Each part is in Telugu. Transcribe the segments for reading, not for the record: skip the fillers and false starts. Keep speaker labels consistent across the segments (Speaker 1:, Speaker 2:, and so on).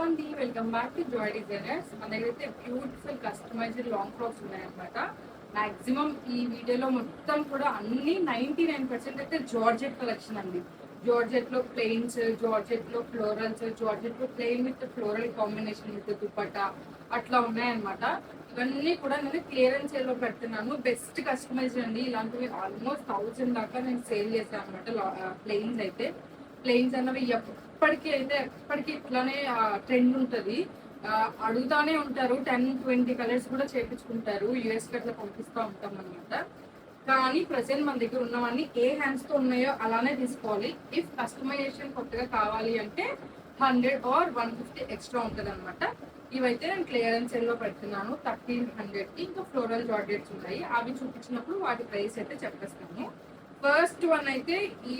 Speaker 1: అండి, welcome back to Joy designers. మన దగ్గర అయితే బ్యూటిఫుల్ కస్టమైజ్డ్ లాంగ్ ఫ్రాక్స్ ఉన్నాయన్నమాట. మాక్సిమం ఈ వీడియోలో మొత్తం కూడా అన్ని 99% అయితే జార్జెట్ కలెక్షన్ అండి. జార్జెట్ లో ప్లెయిన్స్, జార్జెట్ లో ఫ్లోరల్స్, జార్జెట్ లో plain with floral combination with dupatta అట్లా ఉన్నాయన్నమాట. ఇవన్నీ కూడా నేను క్లియరెన్స్ సేల్ లో పెడుతున్నాను. బెస్ట్ కస్టమైజ్డ్ అండి. ఇలాంటివి ఆల్మోస్ట్ 1000 దాకా నేను సేల్ చేశాను అనమాట. ప్లెయిన్స్ అయితే ప్లెయిన్స్ అన్నవి ఎప్పటికీ ఇట్లానే ట్రెండ్ ఉంటుంది. అడుగుతానే ఉంటారు. 10-20 కలర్స్ కూడా చేపించుకుంటారు. యూఎస్ అట్లా పంపిస్తూ ఉంటాం అనమాట. కానీ ప్రజెంట్ మన దగ్గర ఉన్నవన్నీ ఏ హ్యాండ్స్ తో ఉన్నాయో అలానే తీసుకోవాలి. ఇఫ్ కస్టమైజేషన్ కొత్తగా కావాలి అంటే 100 ఆర్ 150 ఎక్స్ట్రా ఉంటుంది అనమాట. ఇవైతే నేను క్లియరెన్స్ సేల్ లో పెడుతున్నాను 1300 కి. ఇంకా ఫ్లోరల్ జార్జెట్స్ ఉన్నాయి, అవి చూపించినప్పుడు వాటి ప్రైస్ అయితే చెప్పేస్తాను. ఫస్ట్ వన్ అయితే ఈ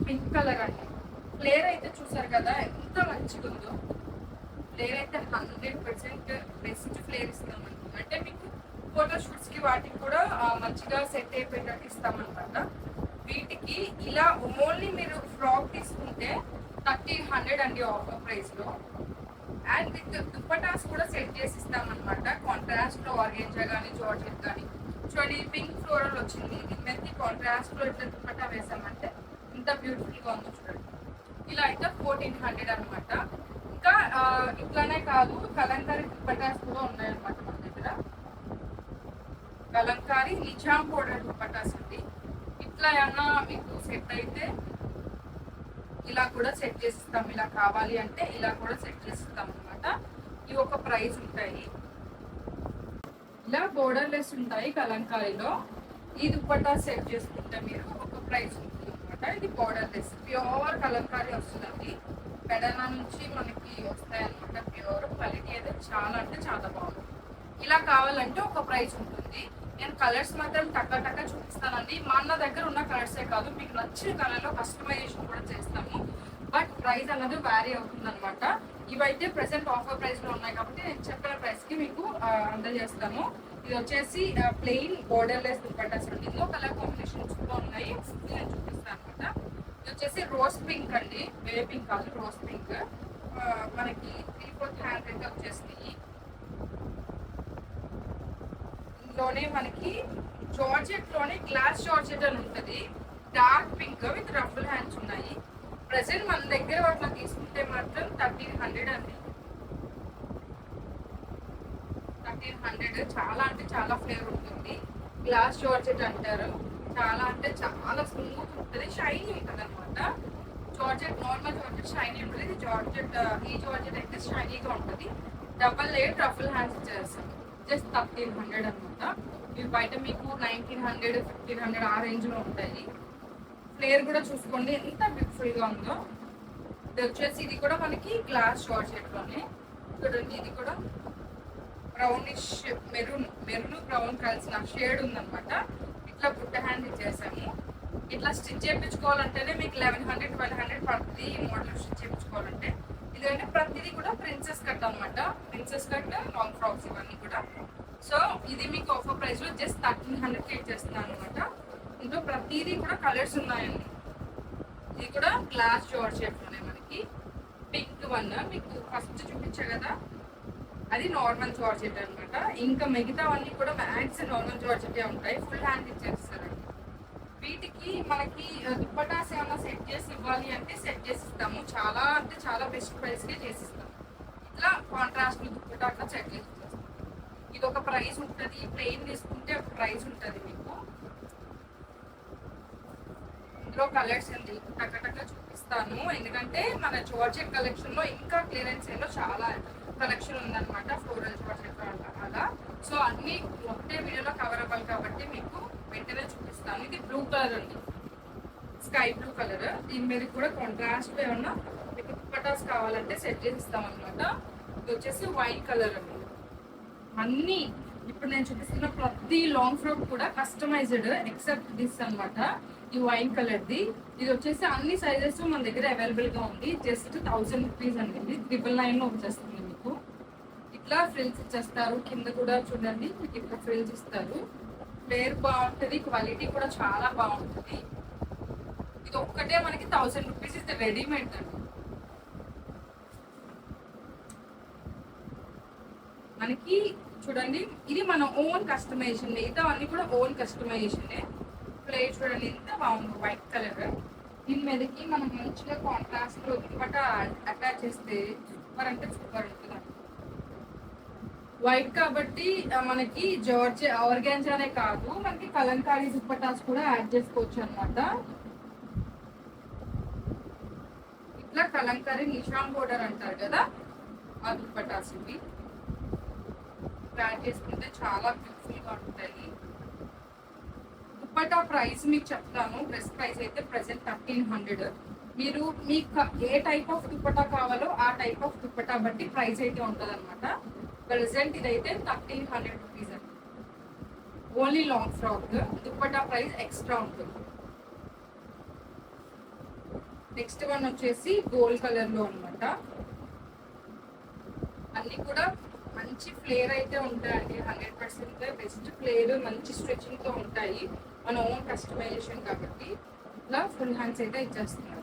Speaker 1: పింక్ కలర్ అండి. ఫ్లేర్ అయితే చూసారు కదా ఎంత మంచిగా ఉందో. ఫ్లేర్ అయితే 100% బెస్ట్ ఫ్లేర్ ఇస్తామండి. అంటే మీకు ఫోటోషూట్స్ కి వాటికి కూడా మంచిగా సెట్ అయిపోయినట్టు ఇస్తామన్నమాట. వీటికి ఇలా ఓన్లీ మీరు ఫ్రాక్ తీసుకుంటే 1300 అండి ఆఫర్ ప్రైస్ లో. అండ్ విత్ దుప్పటాస్ కూడా సెట్ చేసి ఇస్తామన్నమాట. కాంట్రాస్ట్ లో ఆర్గెంజా కానీ జార్జెట్ కానీ చూడండి, పింక్ ఫ్లోరల్ వచ్చింది. దీని మీద కాంట్రాస్ట్ లో ఇట్లా దుప్పటా వేసామంటే ఇంత బ్యూటిఫుల్ గా ఉందో చూడండి. ఇలా అయితే 1400 అనమాట. ఇంకా ఇట్లానే కాదు, కలంకారీ దుప్పటాస్ కూడా ఉన్నాయన్నమాట మన దగ్గర. కలంకారీ నిజాం పౌడర్ దుప్పటాస్ అండి. ఇట్లా ఏమన్నా మీకు సెట్ అయితే ఇలా కూడా సెట్ చేసిస్తాం. ఇలా కావాలి అంటే ఇలా కూడా సెట్ చేసిస్తాం అనమాట. ఇవి ఒక ప్రైస్ ఉంటాయి. ఇలా బోర్డర్ లెస్ ఉంటాయి కలంకారీలో. ఈ దుప్పటా సెట్ చేసుకుంటే మీరు ఒక ప్రైస్ ఉంటుంది అనమాట. ఇది బోర్డర్ లెస్ ప్యూర్ కలంకారీ వస్తుందండి. పెడన నుంచి మనకి వస్తాయి అనమాట. ప్యూర్ క్వాలిటీ అయితే చాలా అంటే చాలా బాగుంది. ఇలా కావాలంటే ఒక ప్రైస్ ఉంటుంది. నేను కలర్స్ మాత్రం టక్క చూపిస్తానండి. మా అన్న దగ్గర ఉన్న కలర్సే కాదు, మీకు నచ్చిన కలర్లో కస్టమైజేషన్ కూడా చేస్తాము. బట్ ప్రైస్ అన్నది వ్యారీ అవుతుంది అనమాట. ఇవైతే ప్రెసెంట్ ఆఫర్ ప్రైస్ లో ఉన్నాయి కాబట్టి నేను చెప్పిన ప్రైస్ కి మీకు అందజేస్తాను. ఇది వచ్చేసి ప్లెయిన్ బోర్డర్ లెస్ దుపట్టాస్ అండి. ఇందులో కలర్ కాంబినేషన్స్ కూడా ఉన్నాయి, నేను చూపిస్తాను అనమాట. ఇది వచ్చేసి రోజ్ పింక్ అండి, బేబీ పింక్ కాదు, రోజ్ పింక్. మనకి 3/4 హ్యాండ్ అయితే వచ్చేసినాయి. ఇందులోనే మనకి జార్జెట్ లోనే గ్లాస్ జార్జెట్ అని ఉంటుంది. Dark pink with ruffle hands ఉన్నాయి. ప్రెసెంట్ మన దగ్గర వాటిలో తీసుకుంటే మాత్రం 1300 అండి. 1300 చాలా అంటే చాలా ఫ్లేవర్ ఉంటుంది. గ్లాస్ జార్జెట్ అంటారు. చాలా అంటే చాలా స్మూత్ ఉంటుంది, షైనీ ఉంటుంది అనమాట. జార్జెట్ నార్మల్ జార్జెట్ షైనీ ఉంటుంది. ఇది జార్జెట్, ఈ జార్జెట్ అయితే షైనీగా ఉంటుంది. డబల్ లేయర్ రఫుల్ హ్యాండ్స్ చేస్తాం. జస్ట్ 1300 అనమాట. ఇవి బయట మీకు 1900, 1500 ఆ రేంజ్ లో ఉంటాయి. ఫ్లేర్ కూడా చూసుకోండి ఎంత బ్యూటిఫుల్ గా ఉందో. ఇది వచ్చేసి ఇది కూడా మనకి గ్లాస్ జార్జెట్ లోనే చూడండి. ఇది కూడా బ్రౌనిష్ మెరూన్ బ్రౌన్ కలిసిన షేడ్ ఉందన్నమాట. ఇట్లా బుట్ట హ్యాండ్ ఇచ్చేసాము. ఇట్లా స్టిచ్ చేయించుకోవాలంటేనే మీకు 1100, 1200 పడుతుంది ఈ మోడల్ స్టిచ్ చేయించుకోవాలంటే. ఇదంటే ప్రతిదీ కూడా ప్రిన్సెస్ కట్ అనమాట. ప్రిన్సెస్ కట్ లాంగ్ ఫ్రాక్స్ ఇవన్నీ కూడా. సో ఇది మీకు ఆఫర్ ప్రైస్ లో జస్ట్ 1300 ఇచ్చేస్తున్నాను అనమాట. ఇంట్లో ప్రతిదీ కూడా కలర్స్ ఉన్నాయండి. ఇది కూడా గ్లాస్ జార్జెట్ ఉన్నాయి మనకి. పింక్ వన్ మీకు ఫస్ట్ చూపించా కదా, అది నార్మల్ జార్జెట్ అనమాట. ఇంకా మిగతావన్నీ కూడా మ్యాక్స్ నార్మల్ జార్జెట్ ఉంటాయి. ఫుల్ హ్యాండ్ ఇచ్చేస్తారండి. వీటికి మనకి దుప్పటాస్ ఏమన్నా సెట్ చేసి ఇవ్వాలి అంటే సెట్ చేసి ఇస్తాము. చాలా అంటే చాలా బెస్ట్ ప్రైస్కే చేసిస్తాము. ఇట్లా కాంట్రాస్ట్ దుప్పటా అట్లా సెట్ చేసి ఇస్తాము. ఇది ఒక ప్రైస్ ఉంటుంది. ప్లెయిన్ తీసుకుంటే ఒక ప్రైస్ ఉంటుంది మీకు. ఇందులో కలర్స్ అండి టక్క చూపిస్తాను, ఎందుకంటే మన జార్జెట్ కలెక్షన్ లో ఇంకా క్లియరెన్స్ లో చాలా కలెక్షన్ ఉందన్నమాట. ఫ్లోరల్ జార్జెట్ అలా. సో అన్ని ఒకటే వీడియోలో కవర్ అవ్వాలి కాబట్టి మీకు వెంటనే చూపిస్తాను. ఇది బ్లూ కలర్ అండి, స్కై బ్లూ కలర్. దీని మీద కూడా కాంట్రాస్ట్ ఏమన్నా మీకు దుపట్టాస్ కావాలంటే సెట్ చేసి ఇస్తామన్నమాట. ఇది వచ్చేసి వైట్ కలర్ అండి. అన్ని ఇప్పుడు నేను చూపిస్తున్న ప్రతి లాంగ్ ఫ్రాక్ కూడా కస్టమైజ్డ్ ఎక్సెప్ట్ దిస్ అనమాట. ఈ వైన్ కలర్ది. ఇది వచ్చేసి అన్ని సైజెస్ మన దగ్గర అవైలబుల్ గా ఉంది. జస్ట్ 1000 రూపీస్ అండి. 999 లో వచ్చేస్తుంది మీకు. ఇట్లా ఫ్రిల్స్ ఇచ్చేస్తారు. కింద కూడా చూడండి మీకు ఇట్లా ఫ్రిల్స్ ఇస్తారు. ఫ్లేర్ బాగుంటుంది, క్వాలిటీ కూడా చాలా బాగుంటుంది. ఇది ఒక్కటే మనకి 1000 రూపీస్. ఇది రెడీమేడ్ అండి. మనకి చూడండి ఇది మన ఓన్ కస్టమైజేషన్, మిగతా అన్ని కూడా ఓన్ కస్టమైజేషన్. ప్లేట్ చూడండి ఎంత బాగుంది, వైట్ కలర్. దీని మీదకి మనం మంచిగా కాంట్రాస్ట్ లో దుపట్టా అటాచ్ చేస్తే సూపర్ అంటే సూపర్ ఉంటుంది. వైట్ కాబట్టి మనకి జార్జ్ ఆర్గాన్జానే కాదు, మనకి కలంకారీ దుపట్టాస్ కూడా యాడ్ చేసుకోవచ్చు అనమాట. ఇట్లా కలంకారీ నిషాన్ బోర్డర్ అంటారు కదా, ఆ దుపట్టాస్ ఇవి యాడ్ చేసుకుంటే చాలా బ్యూటిఫుల్ గా ఉంటాయి. దుపట్టా ప్రైస్ మీకు చెప్తాను. డ్రెస్ ప్రైస్ అయితే ప్రెసెంట్ 1300. మీరు మీకు ఏ టైప్ ఆఫ్ దుపట్టా కావాలో ఆ టైప్ ఆఫ్ దుపట్టా బట్టి ప్రైస్ అయితే ఉంటుంది అనమాట. ప్రెసెంట్ ఇదైతే 1300 రూపీస్ అండి. Only long frock. Dupatta price extra ఉంటుంది. నెక్స్ట్ వన్ వచ్చేసి గోల్డ్ కలర్ లో అనమాట. అన్ని కూడా మంచి ఫ్లేర్ అయితే ఉంటాయండి. 100% బెస్ట్ ఫ్లేర్, మంచి స్ట్రెచింగ్ తో ఉంటాయి. మన ఓన్ కస్టమైజేషన్ కాబట్టి ఇట్లా ఫుల్ హ్యాండ్స్ అయితే ఇచ్చేస్తున్నారు.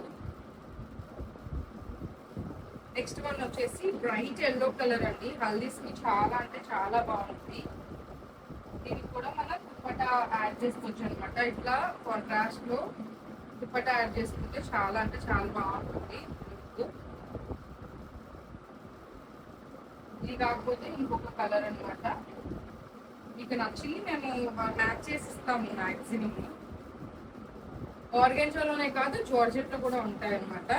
Speaker 1: నెక్స్ట్ వన్ వచ్చేసి బ్రైట్ ఎల్లో కలర్ అండి. హల్దీస్ కి చాలా అంటే చాలా బాగుంది. దీనికి కూడా మనం దుపట్టా యాడ్ చేసుకోవచ్చు అనమాట. ఇట్లా కాంట్రాస్ట్ లో దుపట్టా యాడ్ చేసుకుంటే చాలా అంటే చాలా బాగుంటుంది. ఇది కాకపోతే ఇంకొక కలర్ అనమాట. మీకు నచ్చింది మేము మ్యాచ్ చేసి ఇస్తాము. మ్యాక్సిమం ఆర్గాన్జాలోనే కాదు, జార్జెట్ లో కూడా ఉంటాయి అనమాట.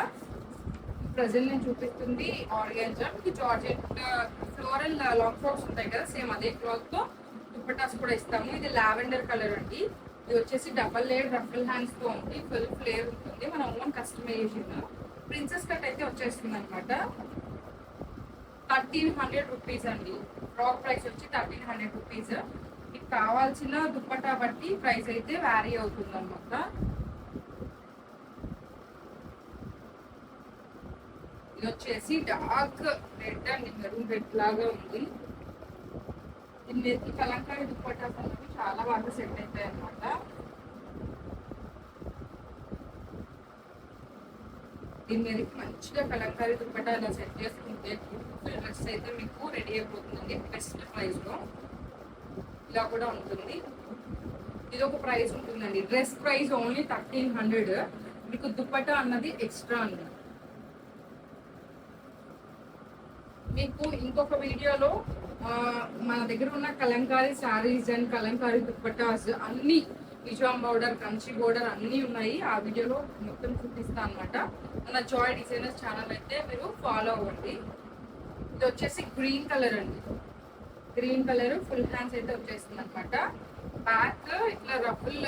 Speaker 1: ప్రజెంట్ నేను చూపిస్తుంది ఆర్గాన్జా. మీకు జార్జెట్ ఫ్లోరల్ లాంగ్ ఫ్రాక్స్ ఉంటాయి కదా, సేమ్ అదే క్లాత్ తో దుపట్టాస్ కూడా ఇస్తాము. ఇది లావెండర్ కలర్ అండి. ఇది వచ్చేసి డబల్ లేయర్ రఫుల్ హ్యాండ్స్ తో ఉంది. ఫుల్ ఫ్లేర్ ఉంటుంది. మన ఓన్ కస్టమైజేషన్. ప్రిన్సెస్ కట్ అయితే వచ్చేస్తుంది అనమాట. 1300 రూపీస్ అండి. ఫ్రాక్ ప్రైస్ వచ్చి 1300 రూపీస్. మీకు కావాల్సిన దుపట్టా బట్టి ప్రైస్ అయితే వ్యారీ అవుతుంది అనమాట. ఇది వచ్చేసి డార్క్ రెడ్ అండి, మెరూన్ రెడ్ లాగా ఉంది. దీని మీదకి కలంకారీ దుపట్టాస్ అనేవి చాలా బాగా సెట్ అవుతాయి అనమాట. దీని మీదకి మంచిగా కలంకారీ దుపట్టా ఇలా సెట్ చేసుకుంటే డ్రెస్ అయితే మీకు రెడీ అయిపోతుందండి. బెస్ట్ ప్రైస్ లో ఇలా కూడా ఉంటుంది. ఇది ఒక ప్రైస్ ఉంటుందండి. Dress price only 1300. మీకు దుపట్టా అన్నది ఎక్స్ట్రా అండి. మీకు ఇంకొక వీడియోలో మన దగ్గర ఉన్న కలంకారీ శారీస్ అండ్ కలంకారీ దుపట్టాస్ అన్ని నిజాం బోర్డర్, కంచి బోర్డర్ అన్నీ ఉన్నాయి. ఆ వీడియోలో మొత్తం చూపిస్తాను అనమాట. మన జాయ్ డిజైనర్స్ ఛానల్ అయితే మీరు ఫాలో అవ్వండి. ఇది వచ్చేసి గ్రీన్ కలర్ అండి. గ్రీన్ కలర్ ఫుల్ హ్యాండ్స్ అయితే వచ్చేస్తుంది అనమాట. బ్యాక్ ఇట్లా రఫుల్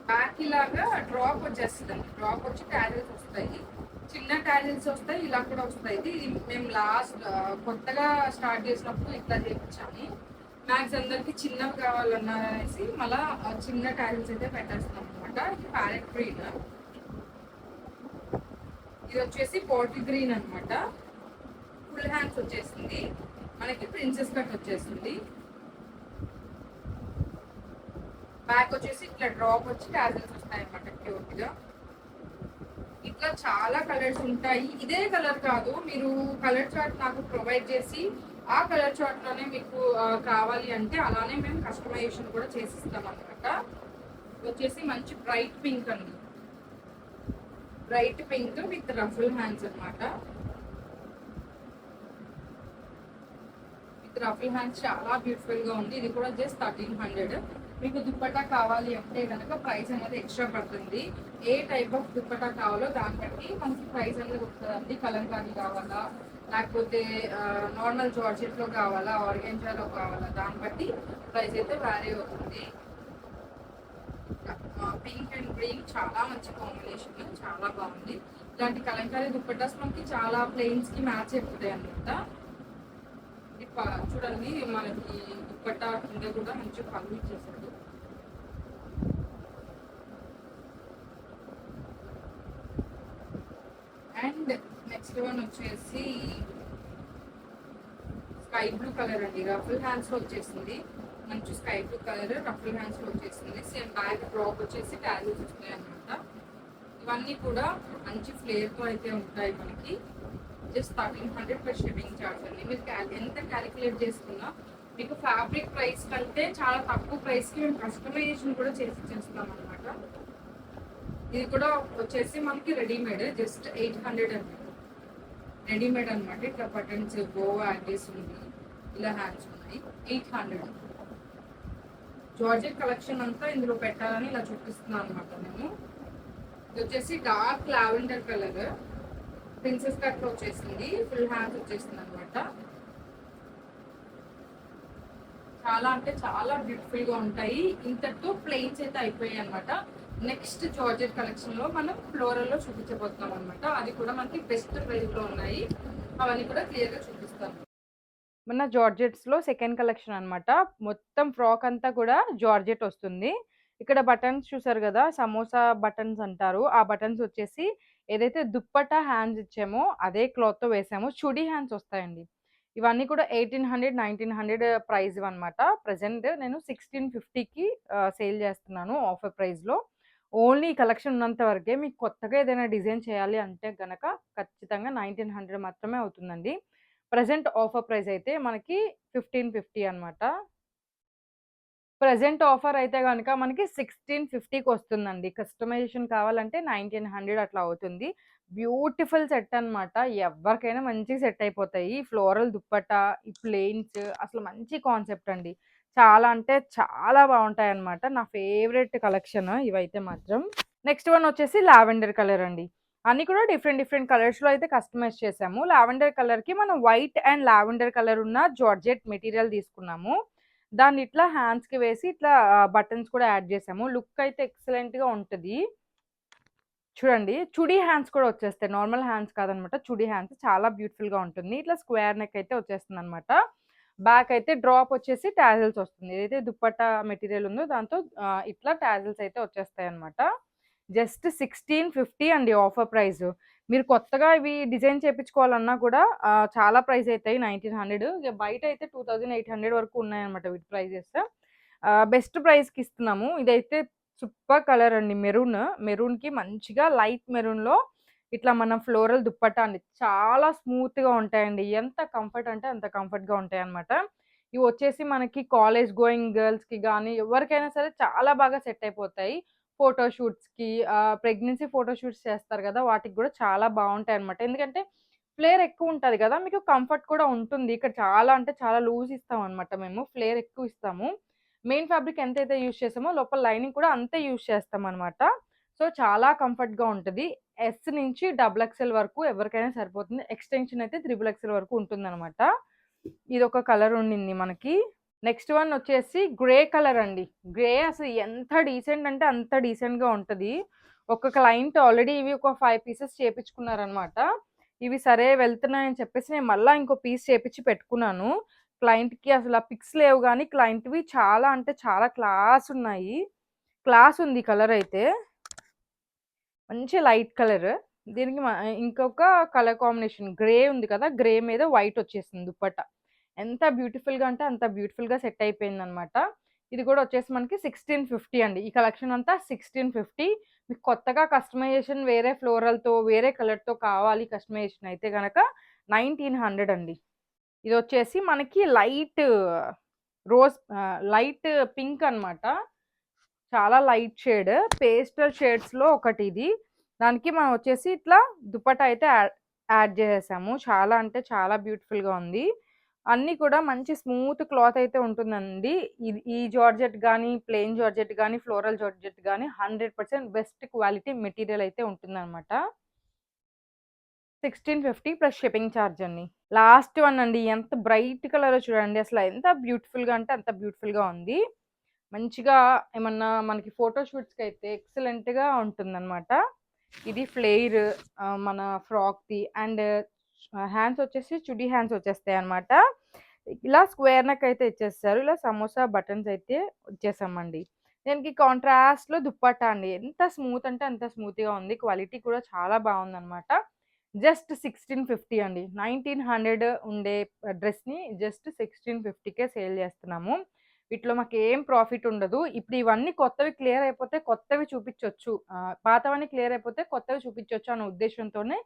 Speaker 1: బ్యాక్ ఇలాగా డ్రాప్ వచ్చేస్తుంది అండి. డ్రాప్ వచ్చి ట్యాజిల్స్ వస్తాయి, చిన్న ట్యాజిల్స్ వస్తాయి, ఇలా కూడా వస్తాయి. ఇది మేము లాస్ట్ కొత్తగా స్టార్ట్ చేసినప్పుడు ఇట్లా చేయించాము. మ్యాక్స్ అందరికి చిన్నవి కావాలన్నారనేసి మళ్ళా చిన్న ట్యాజిల్స్ అయితే పెట్టేస్తున్నాం అనమాట. ఇది ప్యారెట్ గ్రీన్. ఇది వచ్చేసి బాటిల్ గ్రీన్ అనమాట. ఫుల్ హ్యాండ్స్ వచ్చేసింది. మనకి ప్రిన్సెస్ కట్ వచ్చేసింది. బ్యాక్ వచ్చేసి ఇట్లా డ్రాప్ వచ్చి ట్యాజిల్స్ వస్తాయి అనమాట క్యూట్ గా. ఇట్లా చాలా కలర్స్ ఉంటాయి. ఇదే కలర్ కాదు, మీరు కలర్ చార్ట్ నాకు ప్రొవైడ్ చేసి ఆ కలర్ చార్ట్ లోనే మీకు కావాలి అంటే అలానే మేము కస్టమైజేషన్ కూడా చేసిస్తాం అనమాట. వచ్చేసి మంచి బ్రైట్ పింక్ అండి. Bright pink with ruffle hands అనమాట. విత్ రఫుల్ హ్యాండ్స్ చాలా బ్యూటిఫుల్ గా ఉంది. ఇది కూడా జస్ట్ 1300. మీకు దుపట్టా కావాలి అంటే కనుక ప్రైస్ అనేది ఎక్స్ట్రా పడుతుంది. ఏ టైప్ ఆఫ్ దుపట్టా కావాలో దాన్ని బట్టి మనకి ప్రైస్ అనేది వస్తుందండి. కలంకారీ కావాలా, లేకపోతే నార్మల్ జార్జెట్ లో కావాలా, ఆర్గాన్జాలో కావాలా, దాన్ని బట్టి ప్రైస్ అయితే వ్యారీ అవుతుంది. పింక్ అండ్ గ్రీన్ చాలా మంచి కాంబినేషన్, చాలా బాగుంది. ఇలాంటి కలంకారీ దుపట్టాస్ మనకి చాలా ప్లెయిన్స్ కి మ్యాచ్ అయిపోతాయి అనమాట. చూడండి మనకి దుపట్టా కింద కూడా మంచి పళ్ళు ఇచ్చేసాడు. అండ్ నెక్స్ట్ వన్ వచ్చేసి స్కై బ్లూ కలర్ అండి. రఫుల్ హ్యాండ్స్ లో వచ్చేసింది. మంచి sky blue colour ruffle hands లో వచ్చేసింది. సేమ్ బ్యాక్ డ్రాప్ వచ్చేసి ట్యాజిల్స్ వస్తాయి అనమాట. ఇవన్నీ కూడా మంచి ఫ్లేర్ తో అయితే ఉంటాయి మనకి. జస్ట్ 1300 ప్లస్ షిప్పింగ్ ఛార్జ్ అండి. మీరు ఎంత క్యాలిక్యులేట్ చేసుకున్నా మీకు ఫ్యాబ్రిక్ ప్రైస్ కంటే చాలా తక్కువ ప్రైస్కి మేము కస్టమైజేషన్ కూడా చేసి ఇచ్చేస్తాం అనమాట. ఇది కూడా వచ్చేసి మనకి రెడీమేడ్, జస్ట్ 800 అండి. రెడీమేడ్ అనమాట. ఇట్లా బటన్స్ బో యాడ్ చేసి ఉంది, ఇలా హ్యాండ్స్ ఉన్నాయి. 800 జార్జెట్ కలెక్షన్ అంతా ఇందులో పెట్టాలని ఇలా చూపిస్తున్నాను అనమాట నేను. ఇది వచ్చేసి dark lavender colour, princess cut లో వచ్చేసింది, ఫుల్ హ్యాండ్స్ వచ్చేసింది అనమాట. చాలా అంటే చాలా బ్యూటిఫుల్ గా ఉంటాయి. ఇంతటితో ప్లెయిన్స్ అయితే అయిపోయాయి అనమాట. నెక్స్ట్ జార్జెట్ కలెక్షన్ లో మనం ఫ్లోరల్ లో చూపించబోతున్నాం అనమాట. అది కూడా మనకి బెస్ట్ ప్రైస్ లో ఉన్నాయి. అవన్నీ కూడా క్లియర్ గా చూపిస్తాను. మన జార్జెట్స్ లో సెకండ్ కలెక్షన్ అనమాట. మొత్తం ఫ్రాక్ అంతా కూడా జార్జెట్ వస్తుంది. ఇక్కడ బటన్స్ చూసారు కదా, సమోసా బటన్స్ అంటారు. ఆ బటన్స్ వచ్చేసి ఏదైతే దుప్పట్టా హ్యాండ్స్ ఇచ్చామో అదే క్లాత్ తో వేసామో చుడీ హ్యాండ్స్ వస్తాయండి. ఇవన్నీ కూడా 1800 1900 ప్రైస్ అనమాట. ప్రెసెంట్ నేను 1650కి సేల్ చేస్తున్నాను ఆఫర్ ప్రైస్ లో. ఓన్లీ కలెక్షన్ ఉన్నంత వరకే. మీకు కొత్తగా ఏదైనా డిజైన్ చేయాలి అంటే గనక ఖచ్చితంగా 1900 మాత్రమే అవుతుందండి. ప్రెసెంట్ ఆఫర్ ప్రైస్ అయితే మనకి 1550 అనమాట. ప్రెజెంట్ ఆఫర్ అయితే గనుక మనకి 1650కి వస్తుందండి. కస్టమైజేషన్ కావాలంటే 1900 అట్లా అవుతుంది. బ్యూటిఫుల్ సెట్ అనమాట. ఎవ్వరికైనా మంచిగా సెట్ అయిపోతాయి. ఫ్లోరల్ దుప్పట్టా, ఈ ప్లెయిన్స్ అసలు మంచి కాన్సెప్ట్ అండి. చాలా అంటే చాలా బావుంటాయన్నమాట. నా ఫేవరెట్ కలెక్షన్ ఇవైతే మాత్రం. నెక్స్ట్ వన్ వచ్చేసి లావెండర్ కలర్ అండి. అన్నీ కూడా డిఫరెంట్ డిఫరెంట్ కలర్స్‌లో అయితే కస్టమైజ్ చేసాము. లావెండర్ కలర్‌కి మనం వైట్ అండ్ లావెండర్ కలర్ ఉన్న జార్జెట్ మెటీరియల్ తీసుకున్నాము. దాన్ని ఇట్లా హ్యాండ్స్‌కి వేసి ఇట్లా బటన్స్ కూడా యాడ్ చేసాము. లుక్ అయితే ఎక్సలెంట్‌గా ఉంటది. చూడండి, చుడీ హ్యాండ్స్ కూడా వచ్చేస్తాయి. నార్మల్ హ్యాండ్స్ కాదనమాట. చుడీ హ్యాండ్స్ చాలా బ్యూటిఫుల్‌గా ఉంటుంది. ఇట్లా స్క్వేర్ నెక్ అయితే వచ్చేస్తుందనమాట. బ్యాక్ అయితే డ్రాప్ వచ్చేసి టాజిల్స్ వస్తుంది. ఏదైతే దుపట్టా మెటీరియల్ ఉందో దాంతో ఇట్లా టాజిల్స్ అయితే వచ్చేస్తాయన్నమాట. జస్ట్ 1650 అండి ఆఫర్ ప్రైస్. మీరు కొత్తగా ఇవి డిజైన్ చేపించుకోవాలన్నా కూడా చాలా ప్రైస్ అయితాయి. 1900 ఇగ బయట అయితే 2800 వరకు ఉన్నాయన్నమాట వీటి ప్రైజెస్. బెస్ట్ ప్రైస్‌కి ఇస్తున్నాము. ఇదైతే సూపర్ కలర్ అండి. మెరూన్‌కి మంచిగా లైట్ మెరూన్‌లో ఇట్లా మన ఫ్లోరల్ దుప్పట్టా అండి. చాలా స్మూత్‌గా ఉంటాయండి. ఎంత కంఫర్ట్ అంటే అంత కంఫర్ట్‌గా ఉంటాయన్నమాట. ఇవి వచ్చేసి మనకి కాలేజ్ గోయింగ్ గర్ల్స్‌కి గానీ, ఎవరికైనా సరే చాలా బాగా సెట్ అయిపోతాయి. ఫోటో షూట్స్‌కి ప్రెగ్నెన్సీ ఫోటో షూట్స్ చేస్తారు గదా! వాటికి గూడా చాలా బావుంటాయన్నమాట. ఎందుకంటే ఫ్లేర్ ఎక్కువుంటది గదా! మీకు కంఫర్ట్ కూడా ఉంటుంది. ఇక్కడ చాలా అంటే చాలా లూజ్ ఇస్తామన్నమాట మేము. ఫ్లేర్ ఎక్కువ ఇస్తాము. మెయిన్ ఫ్యాబ్రిక్ ఎంతైతే యూజ్ చేసామో లోపల లైనింగ్ కూడా అంతే యూజ్ చేస్తామన్నమాట. సో, చాలా కంఫర్ట్‌గా ఉంటది. ఎస్ నుంచి డబుల్ ఎక్స్‌ఎల్ వరకు ఎవరికైనా సరిపోతుంది. ఎక్స్‌టెన్షన్ అయితే త్రిబుల్ ఎక్స్‌ఎల్ వరకు ఉంటుందన్నమాట. ఇదొక కలర్ ఉండింది మనకి. నెక్స్ట్ వన్ వచ్చేసి గ్రే కలర్ అండి. గ్రే అసలు ఎంత డీసెంట్ అంటే అంత డీసెంట్‌గా ఉంటది. ఒక క్లయింట్ ఆల్రెడీ ఇవి ఒక 5 పీసెస్ చేపించుకున్నారనమాట. ఇవి సరే వెళ్తున్నాయని చెప్పేసి నేను మళ్ళా ఇంకో పీస్ చేపించి పెట్టుకున్నాను. క్లయింట్‌కి అసలు ఆ పిక్స్ లేవు గానీ క్లయింట్‌వి చాలా అంటే చాలా క్లాస్ ఉన్నాయి. క్లాస్ ఉంది కలర్ అయితే. మంచి లైట్ కలర్. దీనికి ఇంకొక కలర్ కాంబినేషన్ గ్రే ఉంది కదా! గ్రే మీద వైట్ వచ్చేసింది దుప్పట్టా. ఎంత బ్యూటిఫుల్‌గా అంటే అంత బ్యూటిఫుల్‌గా సెట్ అయిపోయిందనమాట. ఇది కూడా వచ్చేసి మనకి 1650 అండి. ఈ కలెక్షన్ అంతా 1650. మీకు కొత్తగా కస్టమైజేషన్ వేరే ఫ్లోరల్‌తో, వేరే కలర్‌తో కావాలి కస్టమైజేషన్ అయితే గనక 1900 అండి. ఇదొచ్చేసి మనకి లైట్ పింక్ అనమాట. చాలా లైట్ షేడ్. పేస్టల్ షేడ్స్‌లో ఒకటిది. దానికి మనం వచ్చేసి ఇట్లా దుపట్టా అయితే యాడ్ చేసేసాము. చాలా అంటే చాలా బ్యూటిఫుల్‌గా ఉంది. అన్నీ కూడా మంచి స్మూత్ క్లాత్ అయితే ఉంటుందండి. ఈ జార్జెట్ గానీ, ప్లెయిన్ జార్జెట్ గానీ, ఫ్లోరల్ జార్జెట్ గానీ 100% బెస్ట్ క్వాలిటీ మెటీరియల్ అయితే ఉంటుందనమాట. 1650 ప్లస్ షిప్పింగ్ చార్జ్ అండి. లాస్ట్ వన్ అండి. ఎంత బ్రైట్ కలరో చూడండి. అసలు ఎంత బ్యూటిఫుల్‌గా అంటే అంత బ్యూటిఫుల్‌గా ఉంది. మంచిగా ఏమన్నా మనకి ఫోటో షూట్స్‌కైతే ఎక్సలెంట్‌గా ఉంటుందనమాట. ఇది ఫ్లేర్ మన ఫ్రాక్‌ది అండ్ హ్యాండ్స్ వచ్చేసి చుడీ హ్యాండ్స్ వచ్చేస్తాయన్నమాట. ఇలా స్క్వేర్ నెక్ అయితే ఇచ్చేస్తారు. ఇలా సమోసా బటన్స్ అయితే ఇచ్చేసామండి. దీనికి కాంట్రాస్ట్‌లో దుప్పట్టా అండి. ఎంత స్మూత్ అంటే అంత స్మూత్‌గా ఉంది. క్వాలిటీ కూడా చాలా బావుందనమాట. జస్ట్ 1650 అండి. 1900 ఉండే డ్రెస్‌ని జస్ట్ 1650కే సేల్ చేస్తున్నాము. వీటిలో మాకేం ప్రాఫిట్ ఉండదు. ఇప్పుడు ఇవన్నీ కొత్తవి క్లియర్ అయిపోతే కొత్తవి చూపిచ్చొచ్చు. పాతవన్నీ క్లియర్ అయిపోతే కొత్తవి చూపిచ్చొచ్చు అన్న ఉద్దేశ్యంతోనే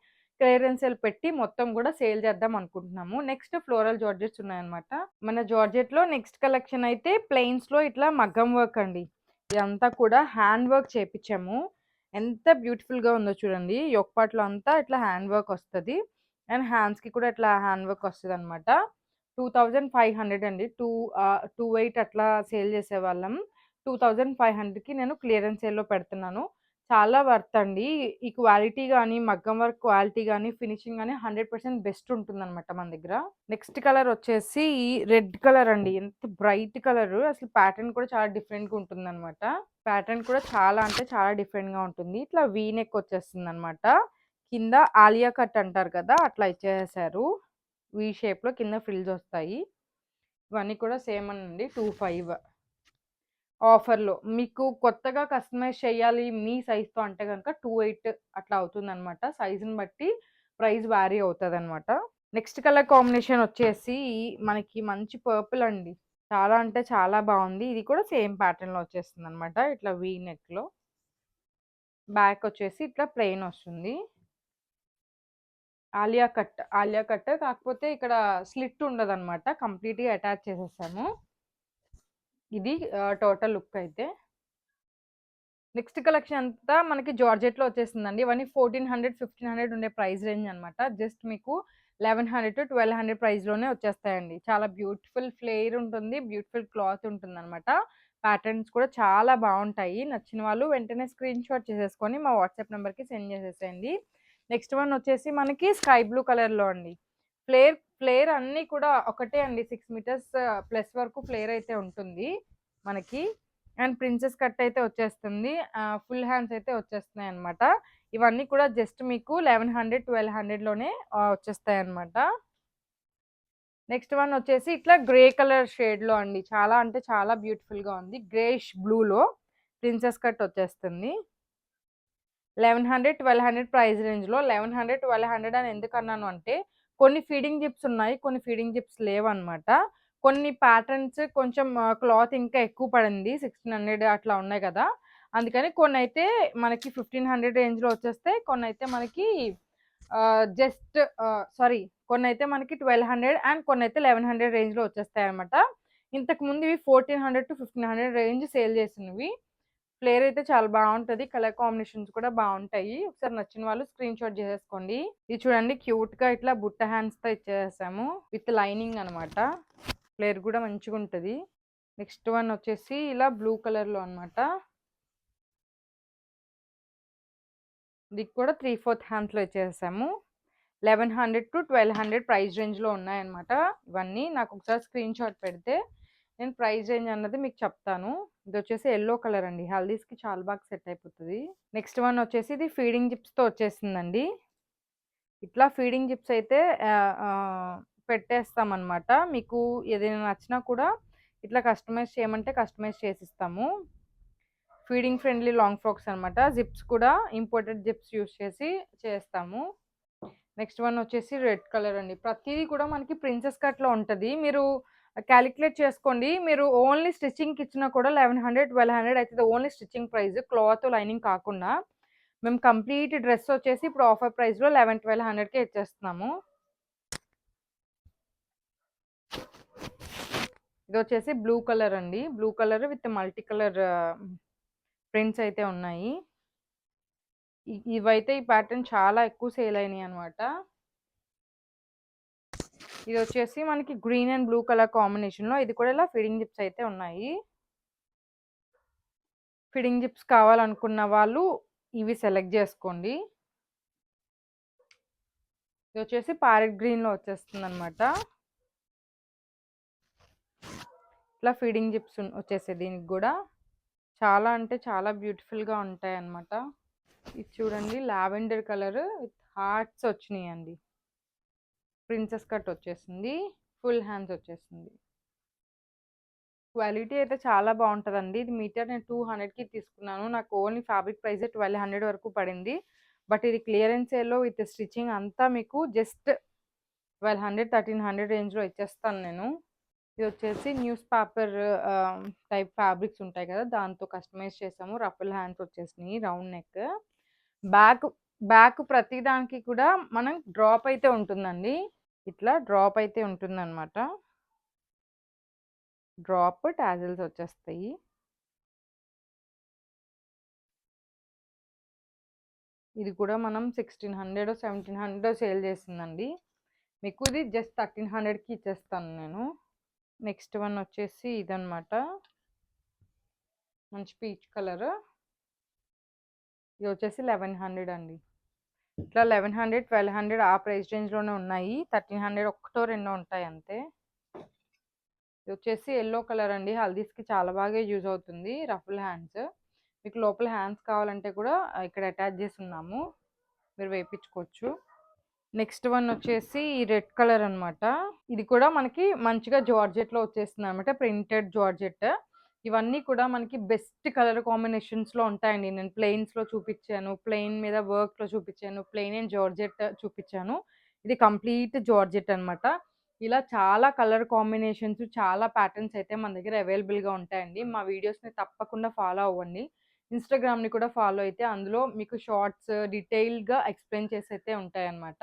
Speaker 2: క్లియరెన్స్ సేల్ పెట్టి మొత్తం కూడా సేల్ చేద్దాం అనుకుంటున్నాము. నెక్స్ట్ ఫ్లోరల్ జార్జెట్స్ ఉన్నాయన్నమాట. మన జార్జెట్లో నెక్స్ట్ కలెక్షన్ అయితే ప్లెయిన్స్లో ఇట్లా మగ్గం వర్క్ అండి. ఇదంతా కూడా హ్యాండ్ వర్క్ చేపించాము. ఎంత బ్యూటిఫుల్గా ఉందో చూడండి. యొక్పాట్లో అంతా ఇట్లా హ్యాండ్ వర్క్ వస్తుంది అండ్ హ్యాండ్స్కి కూడా ఇట్లా హ్యాండ్ వర్క్ వస్తుంది అనమాట. 2500 అండి. 2 8 అట్లా సేల్ చేసేవాళ్ళం. 2500కి నేను క్లియరెన్స్ సేల్లో పెడుతున్నాను. చాలా వర్త్ అండి. ఈ క్వాలిటీ గాని, మగ్గం వర్క్ క్వాలిటీ గాని, ఫినిషింగ్ గాని 100% బెస్ట్ ఉంటుందనమాట మన దగ్గర. నెక్స్ట్ కలర్ వచ్చేసి రెడ్ కలర్ అండి. ఎంత బ్రైట్ కలర్, అసలు ప్యాటర్న్ కూడా చాలా డిఫరెంట్‌గా ఉంటుందనమాట. ప్యాటర్న్ కూడా చాలా అంటే చాలా డిఫరెంట్‌గా ఉంటుంది. ఇట్లా వీ నెక్ వచ్చేస్తుందనమాట. కింద ఆలియా కట్ అంటారు కదా! అట్లా ఇచ్చేసారు. వీ షేప్‌లో కింద ఫ్రిల్స్ వస్తాయి. ఇవన్నీ కూడా సేమ్ అండి. 25 ఆఫర్‌లో. మీకు కొత్తగా కస్టమైజ్ చేయాలి మీ సైజ్‌తో అంటే గనుక 28 అట్లా అవుతుందనమాట. సైజ్‌ని బట్టి ప్రైస్ వేరీ అవుతదనమాట. నెక్స్ట్ కలర్ కాంబినేషన్ వచ్చేసి మనకి మంచి పర్పుల్ అండి. చాలా అంటే చాలా బావుంది. ఇది కూడా సేమ్ ప్యాటర్న్‌లో వచ్చేస్తుందనమాట. ఇట్లా వీ నెక్‌లో. బ్యాక్ వచ్చేసి ఇట్లా ప్లెయిన్ వస్తుంది. ఆలియా కట్ కాకపోతే ఇక్కడ స్లిట్ ఉండదనమాట. కంప్లీట్‌గా అటాచ్ చేసేసాము. ఇది టోటల్ లుక్ అయితే. నెక్స్ట్ కలెక్షన్ అంతా మనకి జార్జెట్‌లో వచ్చేసిందండి. ఇవన్నీ 1400, 1500 ఉండే ప్రైస్ రేంజ్ అనమాట. జస్ట్ మీకు 1100-1200 ప్రైస్‌లోనే వచ్చేస్తాయండి. చాలా బ్యూటిఫుల్ ఫ్లేర్ ఉంటుంది. బ్యూటిఫుల్ క్లాత్ ఉంటుందనమాట. ప్యాటర్న్స్ కూడా చాలా బావుంటాయి. నచ్చిన వాళ్ళు వెంటనే స్క్రీన్‌షాట్ చేసేసుకొని మా వాట్సాప్ నంబర్‌కి సెండ్ చేసేసేయండి. నెక్స్ట్ వన్ వచ్చేసి మనకి స్కై బ్లూ కలర్‌లో అండి. ఫ్లేర్ అన్నీ కూడా ఒకటే అండి. 6 మీటర్స్ ప్లస్ వరకు ఫ్లేర్ అయితే ఉంటుంది మనకి. అండ్ ప్రిన్సెస్ కట్ అయితే వచ్చేస్తుంది. ఫుల్ హ్యాండ్స్ అయితే వచ్చేస్తున్నాయన్నమాట. ఇవన్నీ కూడా జస్ట్ మీకు 1100, 1200లోనే వచ్చేస్తాయన్నమాట. నెక్స్ట్ వన్ వచ్చేసి ఇట్లా గ్రే కలర్ షేడ్‌లో అండి. చాలా అంటే చాలా బ్యూటిఫుల్‌గా ఉంది. గ్రేష్ బ్లూలో ప్రిన్సెస్ కట్ వచ్చేస్తుంది. 1100, 1200 ప్రైస్ రేంజ్‌లో. 1100, 1200 అని ఎందుకన్నాను అంటే కొన్ని ఫీడింగ్ జిప్స్ ఉన్నాయి. కొన్ని ఫీడింగ్ జిప్స్ లేవన్నమాట. కొన్ని ప్యాటర్న్స్ కొంచెం క్లాత్ ఇంకా ఎక్కువ పడింది. 1600 అట్లా ఉన్నాయి కదా! అందుకని కొన్నైతే మనకి 1500 రేంజ్‌లో వచ్చేస్తాయి. కొన్నైతే మనకి జస్ట్ సారీ, కొన్నైతే మనకి 1200 అండ్ కొన్నైతే 1100 రేంజ్‌లో వచ్చేస్తాయన్నమాట. ఇంతకుముందు ఇవి 1400-1500 రేంజ్ సేల్ చేసినవి. ఫ్లేర్ అయితే చాలా బావుంటది. కలర్ కాంబినేషన్స్ కూడా బావుంటాయి. ఒకసారి నచ్చిన వాళ్ళు స్క్రీన్‌షాట్ చేసేసుకోండి. ఇది చూడండి క్యూట్‌గా ఇట్లా బుట్ట హ్యాండ్స్‌తో ఇచ్చేసాము. విత్ లైనింగ్ అనమాట. ఫ్లేర్ కూడా మంచిగుంటది. నెక్స్ట్ వన్ వచ్చేసి ఇలా బ్లూ కలర్‌లో అనమాట. ఇది కూడా 3/4 హ్యాండ్స్‌లో ఇచ్చేసాము. 1100-1200 ప్రైస్ రేంజ్‌లో ఉన్నాయన్నమాట. ఇవన్నీ నాకు ఒకసారి స్క్రీన్‌షాట్ పెడితే నేను ప్రైస్ రేంజ్ అన్నది మీకు చెప్తాను. ఇది వచ్చేసి యెల్లో కలర్ అండి. హల్దీస్‌కి చాలా బాగా సెట్ అయిపోతది. నెక్స్ట్ వన్ వచ్చేసి ఇది ఫీడింగ్ జిప్స్‌తో వచ్చేసిందండి. ఇట్లా ఫీడింగ్ జిప్స్ అయితే పెట్టేస్తామన్నమాట. మీకు ఏదైనా నచ్చినా కూడా ఇట్లా కస్టమైజ్ చేయమంటే కస్టమైజ్ చేసిస్తాము. ఫీడింగ్ ఫ్రెండ్లీ లాంగ్ ఫ్రాక్స్ అనమాట. జిప్స్ కూడా ఇంపోర్టెడ్ జిప్స్ యూజ్ చేసి చేస్తాము. నెక్స్ట్ వన్ వచ్చేసి రెడ్ కలర్ అండి. ప్రతిదీ కూడా మనకి ప్రిన్సెస్ కట్‌లో ఉంటది. మీరు కాలిక్యులేట్ చేసుకోండి. మీరు ఓన్లీ స్టిచ్చింగ్‌కి ఇచ్చినా కూడా 1100, 1200 అయితది. Only stitching price. Cloth, lining కాకుండా. మేము కంప్లీట్ డ్రెస్ వచ్చేసి ఇప్పుడు ఆఫర్ ప్రైస్‌లో 1100-1200కే ఇచ్చేస్తున్నాము. ఇదొచ్చేసి బ్లూ కలర్ అండి. Blue colour with multi colour prints అయితే ఉన్నాయి. ఇవైతే ఈ ప్యాటర్న్ చాలా ఎక్కువ సేల్ అయినాయి అనమాట. ఇది వచ్చేసి మనకి గ్రీన్ అండ్ బ్లూ కలర్ కాంబినేషన్‌లో ఇది కూడా ఇలా ఫీడింగ్ జిప్స్ అయితే ఉన్నాయి. ఫీడింగ్ జిప్స్ కావాలనుకున్న వాళ్ళు ఇవి సెలెక్ట్ చేసుకోండి. ఇది వచ్చేసి ప్యారెట్ గ్రీన్‌లో వచ్చేస్తుందన్నమాట. ఇట్లా ఫీడింగ్ జిప్స్ వచ్చేసాయి దీనికి కూడా. చాలా అంటే చాలా బ్యూటిఫుల్‌గా ఉంటాయన్నమాట. ఇది చూడండి లావెండర్ కలర్ విత్ హార్ట్స్ వచ్చినాయండి. ప్రిన్సెస్ కట్ వచ్చేసింది. ఫుల్ హ్యాండ్స్ వచ్చేసింది. క్వాలిటీ అయితే చాలా బావుంటదండి. ఇది మీటర్ నేను 200కి తీసుకున్నాను. నాకు ఓన్లీ ఫ్యాబ్రిక్ ప్రైసే 1200 వరకు పడింది. బట్ ఇది క్లియరెన్స్ సేల్‌లో విత్ స్టిచ్చింగ్ అంతా మీకు జస్ట్ 1200, 1300 రేంజ్‌లో ఇచ్చేస్తాను నేను. ఇది వచ్చేసి న్యూస్ పేపర్ టైప్ ఫ్యాబ్రిక్స్ ఉంటాయి కదా! దాంతో కస్టమైజ్ చేసాము. రఫుల్ హ్యాండ్స్ వచ్చేసినాయి. Round neck. బ్యాక్ బ్యాక్ ప్రతి దానికి కూడా మనం డ్రాప్ అయితే ఉంటుందండి. ఇట్లా డ్రాప్ అయితే ఉంటుందన్నమాట. డ్రాప్ టాజిల్స్ వచ్చేస్తాయి. ఇది కూడా మనం 1600 1700 సేల్ చేసిందండి. మీకు ఇది జస్ట్ 1300కి ఇచ్చేస్తాను నేను. నెక్స్ట్ వన్ వచ్చేసి ఇదన్నమాట. మంచి పీచ్ కలర్. ఇది వచ్చేసి 1100 అండి. ఇట్లా 1100 1200 ఆ ప్రైస్ రేంజ్లోనే ఉన్నాయి. 1300 ఒకటో రెండో ఉంటాయి అంతే. ఇది వచ్చేసి ఎల్లో కలర్ అండి. హల్దీస్కి చాలా బాగా యూజ్ అవుతుంది. Ruffle hands. మీకు లోపల హ్యాండ్స్ కావాలంటే కూడా ఇక్కడ అటాచ్ చేసి ఉన్నాము, మీరు వేయించుకోవచ్చు. నెక్స్ట్ వన్ వచ్చేసి రెడ్ కలర్ అన్నమాట. ఇది కూడా మనకి మంచిగా జార్జెట్లో వచ్చేస్తుంది అనమాట. Printed georgette. ఇవన్నీ కూడా మనకి బెస్ట్ కలర్ కాంబినేషన్స్లో ఉంటాయండి. నేను ప్లెయిన్స్లో చూపించాను, ప్లెయిన్ మీద వర్క్లో చూపించాను, ప్లెయిన్ అండ్ జార్జెట్ చూపించాను. ఇది కంప్లీట్ జార్జెట్ అన్నమాట. ఇలా చాలా కలర్ కాంబినేషన్స్, చాలా ప్యాటర్న్స్ అయితే మన దగ్గర అవైలబుల్గా ఉంటాయండి. మా వీడియోస్ని తప్పకుండా ఫాలో అవ్వండి. ఇన్స్టాగ్రామ్ని కూడా ఫాలో అయితే అందులో మీకు షార్ట్స్ డీటెయిల్గా ఎక్స్ప్లెయిన్ చేసి అయితే ఉంటాయన్నమాట.